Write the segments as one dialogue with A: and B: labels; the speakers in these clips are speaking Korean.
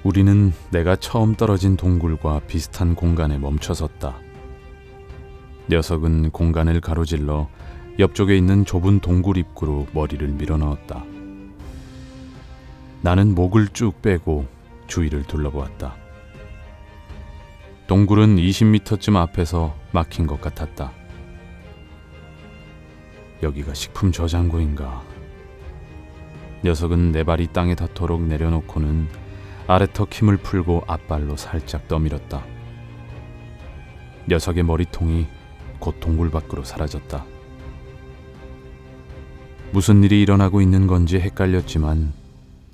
A: 우리는 내가 처음 떨어진 동굴과 비슷한 공간에 멈춰섰다. 녀석은 공간을 가로질러 옆쪽에 있는 좁은 동굴 입구로 머리를 밀어넣었다. 나는 목을 쭉 빼고 주위를 둘러보았다. 동굴은 20m쯤 앞에서 막힌 것 같았다. 여기가 식품 저장고인가? 녀석은 내 발이 땅에 닿도록 내려놓고는 아래턱 힘을 풀고 앞발로 살짝 떠밀었다. 녀석의 머리통이 곧 동굴 밖으로 사라졌다. 무슨 일이 일어나고 있는 건지 헷갈렸지만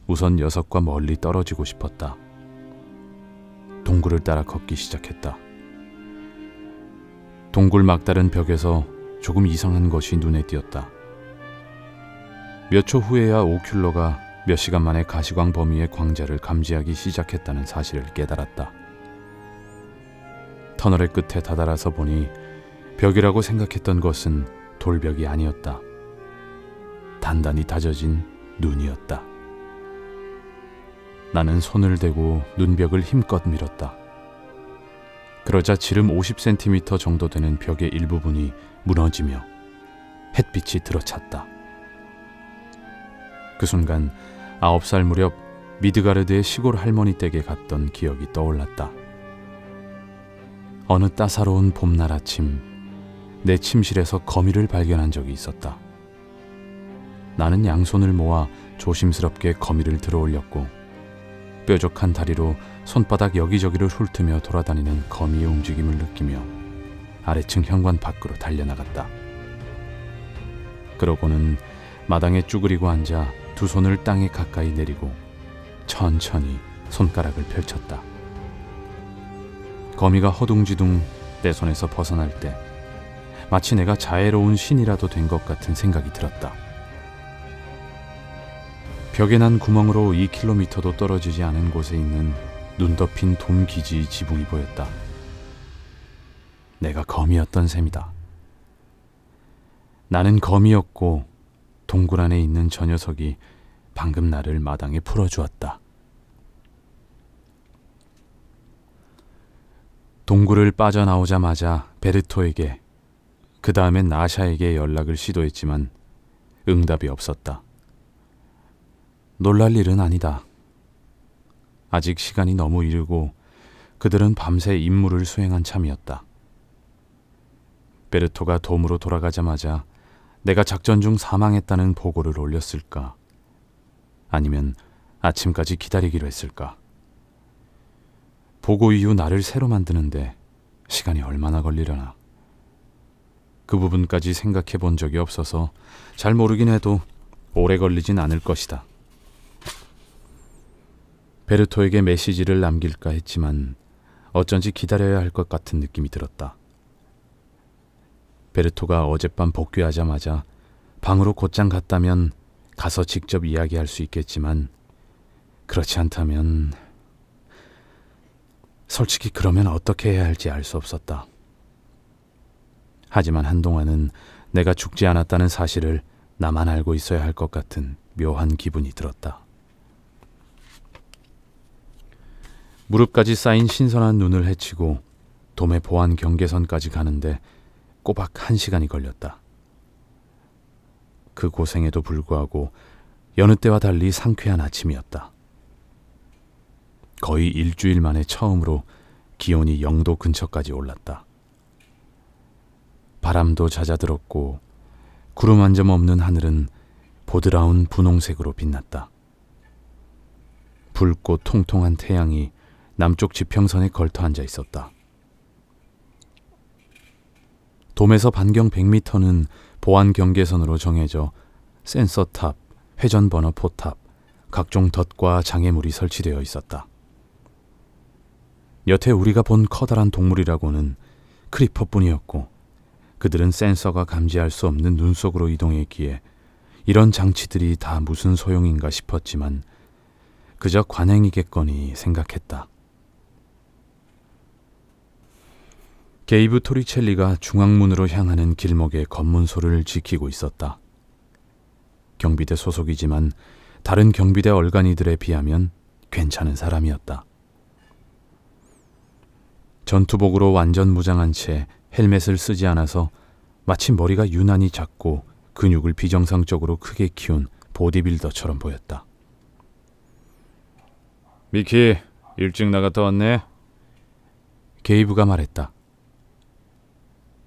A: 우선 녀석과 멀리 떨어지고 싶었다. 동굴을 따라 걷기 시작했다. 동굴 막다른 벽에서 조금 이상한 것이 눈에 띄었다. 몇 초 후에야 오큘러가 몇 시간 만에 가시광 범위의 광자를 감지하기 시작했다는 사실을 깨달았다. 터널의 끝에 다다라서 보니 벽이라고 생각했던 것은 돌벽이 아니었다. 단단히 다져진 눈이었다. 나는 손을 대고 눈벽을 힘껏 밀었다. 그러자 지름 50cm 정도 되는 벽의 일부분이 무너지며 햇빛이 들어찼다. 그 순간 9살 무렵 미드가르드의 시골 할머니 댁에 갔던 기억이 떠올랐다. 어느 따사로운 봄날 아침, 내 침실에서 거미를 발견한 적이 있었다. 나는 양손을 모아 조심스럽게 거미를 들어올렸고 뾰족한 다리로 손바닥 여기저기를 훑으며 돌아다니는 거미의 움직임을 느끼며 아래층 현관 밖으로 달려나갔다. 그러고는 마당에 쭈그리고 앉아 두 손을 땅에 가까이 내리고 천천히 손가락을 펼쳤다. 거미가 허둥지둥 내 손에서 벗어날 때 마치 내가 자애로운 신이라도 된 것 같은 생각이 들었다. 벽에 난 구멍으로 2km도 떨어지지 않은 곳에 있는 눈 덮인 돔기지 지붕이 보였다. 내가 거미였던 셈이다. 나는 거미였고 동굴 안에 있는 저 녀석이 방금 나를 마당에 풀어주었다. 동굴을 빠져나오자마자 베르토에게, 그 다음엔 나샤에게 연락을 시도했지만 응답이 없었다. 놀랄 일은 아니다. 아직 시간이 너무 이르고 그들은 밤새 임무를 수행한 참이었다. 베르토가 돔으로 돌아가자마자 내가 작전 중 사망했다는 보고를 올렸을까? 아니면 아침까지 기다리기로 했을까? 보고 이후 나를 새로 만드는데 시간이 얼마나 걸리려나? 그 부분까지 생각해 본 적이 없어서 잘 모르긴 해도 오래 걸리진 않을 것이다. 베르토에게 메시지를 남길까 했지만 어쩐지 기다려야 할 것 같은 느낌이 들었다. 베르토가 어젯밤 복귀하자마자 방으로 곧장 갔다면 가서 직접 이야기할 수 있겠지만 그렇지 않다면 솔직히 그러면 어떻게 해야 할지 알 수 없었다. 하지만 한동안은 내가 죽지 않았다는 사실을 나만 알고 있어야 할 것 같은 묘한 기분이 들었다. 무릎까지 쌓인 신선한 눈을 헤치고 돔의 보안 경계선까지 가는데 꼬박 1시간이 걸렸다. 그 고생에도 불구하고 여느 때와 달리 상쾌한 아침이었다. 거의 일주일 만에 처음으로 기온이 0도 근처까지 올랐다. 바람도 잦아들었고 구름 한 점 없는 하늘은 보드라운 분홍색으로 빛났다. 붉고 통통한 태양이 남쪽 지평선에 걸터 앉아 있었다. 돔에서 반경 100m는 보안 경계선으로 정해져 센서탑, 회전번호 포탑, 각종 덫과 장애물이 설치되어 있었다. 여태 우리가 본 커다란 동물이라고는 크리퍼뿐이었고 그들은 센서가 감지할 수 없는 눈 속으로 이동했기에 이런 장치들이 다 무슨 소용인가 싶었지만 그저 관행이겠거니 생각했다. 게이브 토리첼리가 중앙문으로 향하는 길목의 검문소를 지키고 있었다. 경비대 소속이지만 다른 경비대 얼간이들에 비하면 괜찮은 사람이었다. 전투복으로 완전 무장한 채 헬멧을 쓰지 않아서 마치 머리가 유난히 작고 근육을 비정상적으로 크게 키운 보디빌더처럼 보였다. 미키, 일찍 나갔다 왔네? 게이브가 말했다.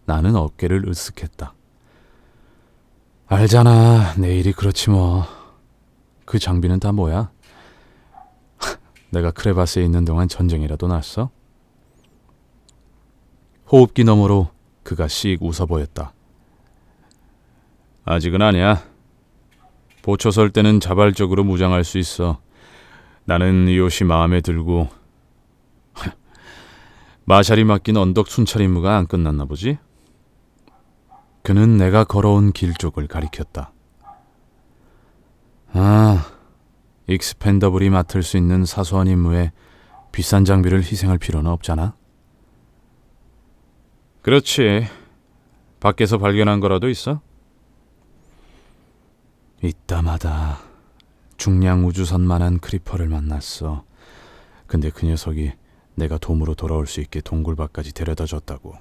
A: 나는 어깨를 으쓱했다. 알잖아, 내일이 그렇지 뭐. 그 장비는 다 뭐야? 내가 크레바스에 있는 동안 전쟁이라도 났어? 호흡기 너머로 그가 씩 웃어 보였다. 아직은 아니야. 보초 설 때는 자발적으로 무장할 수 있어. 나는 이 옷이 마음에 들고 마샬이 맡긴 언덕 순찰 임무가 안 끝났나 보지? 그는 내가 걸어온 길 쪽을 가리켰다. 익스펜더블이 맡을 수 있는 사소한 임무에 비싼 장비를 희생할 필요는 없잖아. 그렇지. 밖에서 발견한 거라도 있어? 이따마다 중량 우주선만한 크리퍼를 만났어. 근데 그 녀석이 내가 돔으로 돌아올 수 있게 동굴밖까지 데려다 줬다고.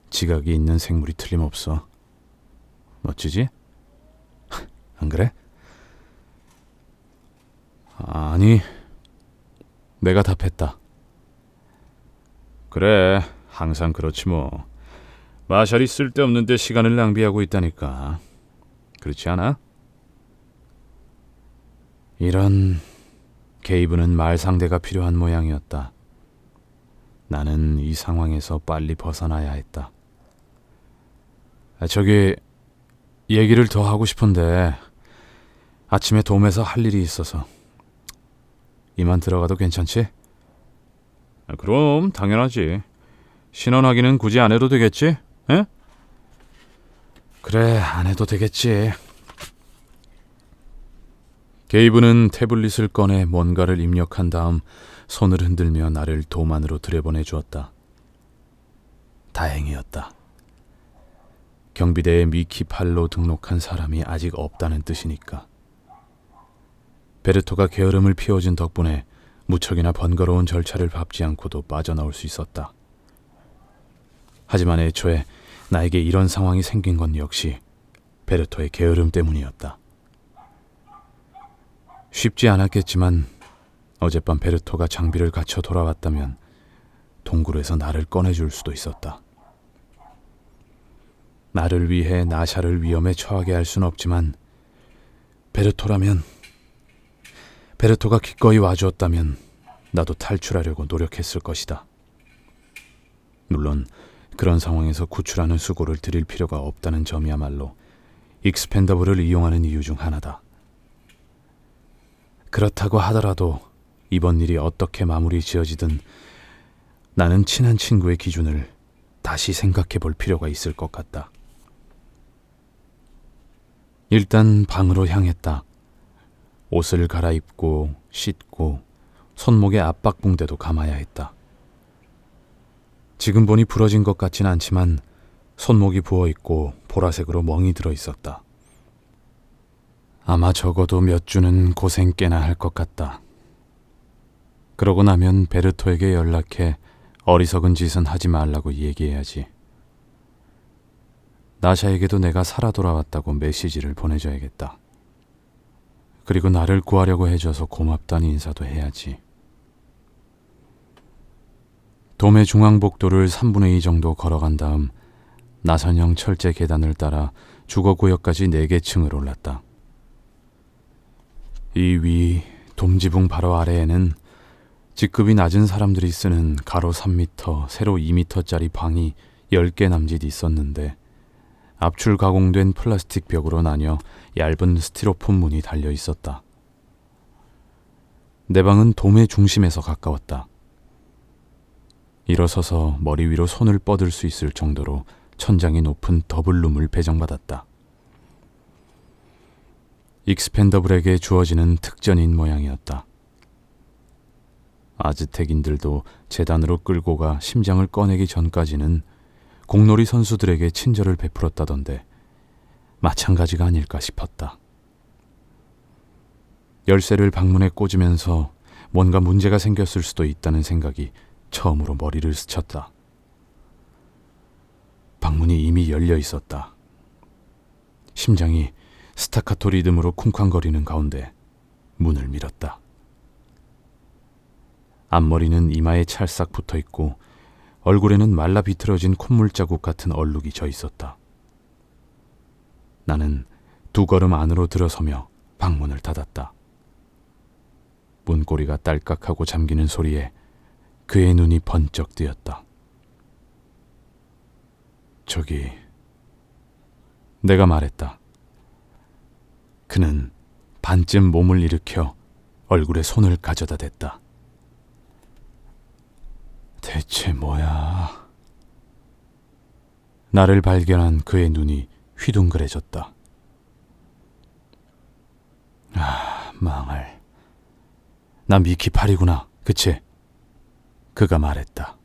A: 지각이 있는 생물이 틀림없어. 멋지지? 안 그래? 아니, 내가 답했다. 그래, 항상 그렇지 뭐. 마샬이 쓸데없는데 시간을 낭비하고 있다니까. 그렇지 않아? 이런... 게이브는 말 상대가 필요한 모양이었다. 나는 이 상황에서 빨리 벗어나야 했다. 저기... 얘기를 더 하고 싶은데 아침에 돔에서 할 일이 있어서. 이만 들어가도 괜찮지? 그럼 당연하지. 신원 확인은 굳이 안 해도 되겠지? 에? 그래, 안 해도 되겠지. 게이브는 태블릿을 꺼내 뭔가를 입력한 다음 손을 흔들며 나를 돔 안으로 들여보내 주었다. 다행이었다. 경비대에 미키 팔로 등록한 사람이 아직 없다는 뜻이니까. 베르토가 게으름을 피워준 덕분에 무척이나 번거로운 절차를 밟지 않고도 빠져나올 수 있었다. 하지만 애초에 나에게 이런 상황이 생긴 건 역시 베르토의 게으름 때문이었다. 쉽지 않았겠지만 어젯밤 베르토가 장비를 갖춰 돌아왔다면 동굴에서 나를 꺼내줄 수도 있었다. 나를 위해 나샤를 위험에 처하게 할 순 없지만 베르토라면, 베르토가 기꺼이 와주었다면 나도 탈출하려고 노력했을 것이다. 물론 그런 상황에서 구출하는 수고를 들일 필요가 없다는 점이야말로 익스펜더블을 이용하는 이유 중 하나다. 그렇다고 하더라도 이번 일이 어떻게 마무리 지어지든 나는 친한 친구의 기준을 다시 생각해 볼 필요가 있을 것 같다. 일단 방으로 향했다. 옷을 갈아입고 씻고 손목에 압박붕대도 감아야 했다. 지금 보니 부러진 것 같진 않지만 손목이 부어있고 보라색으로 멍이 들어 있었다. 아마 적어도 몇 주는 고생 꽤나 할 것 같다. 그러고 나면 베르토에게 연락해 어리석은 짓은 하지 말라고 얘기해야지. 나샤에게도 내가 살아 돌아왔다고 메시지를 보내줘야겠다. 그리고 나를 구하려고 해줘서 고맙다는 인사도 해야지. 돔의 중앙복도를 3분의 2 정도 걸어간 다음 나선형 철제 계단을 따라 주거구역까지 4개 층을 올랐다. 이 위 돔지붕 바로 아래에는 직급이 낮은 사람들이 쓰는 가로 3m, 세로 2m짜리 방이 10개 남짓 있었는데 압출 가공된 플라스틱 벽으로 나뉘어 얇은 스티로폼 문이 달려 있었다. 내 방은 돔의 중심에서 가까웠다. 일어서서 머리 위로 손을 뻗을 수 있을 정도로 천장이 높은 더블룸을 배정받았다. 익스펜더블에게 주어지는 특전인 모양이었다. 아즈텍인들도 재단으로 끌고 가 심장을 꺼내기 전까지는 공놀이 선수들에게 친절을 베풀었다던데 마찬가지가 아닐까 싶었다. 열쇠를 방문에 꽂으면서 뭔가 문제가 생겼을 수도 있다는 생각이 처음으로 머리를 스쳤다. 방문이 이미 열려 있었다. 심장이 스타카토 리듬으로 쿵쾅거리는 가운데 문을 밀었다. 앞머리는 이마에 찰싹 붙어 있고 얼굴에는 말라 비틀어진 콧물 자국 같은 얼룩이 져 있었다. 나는 두 걸음 안으로 들어서며 방문을 닫았다. 문고리가 딸깍하고 잠기는 소리에 그의 눈이 번쩍 뜨였다. 저기, 내가 말했다. 그는 반쯤 몸을 일으켜 얼굴에 손을 가져다 댔다. 대체 뭐야? 나를 발견한 그의 눈이 휘둥그레졌다. 아, 망할. 나 미키 팔이구나, 그치? 그가 말했다.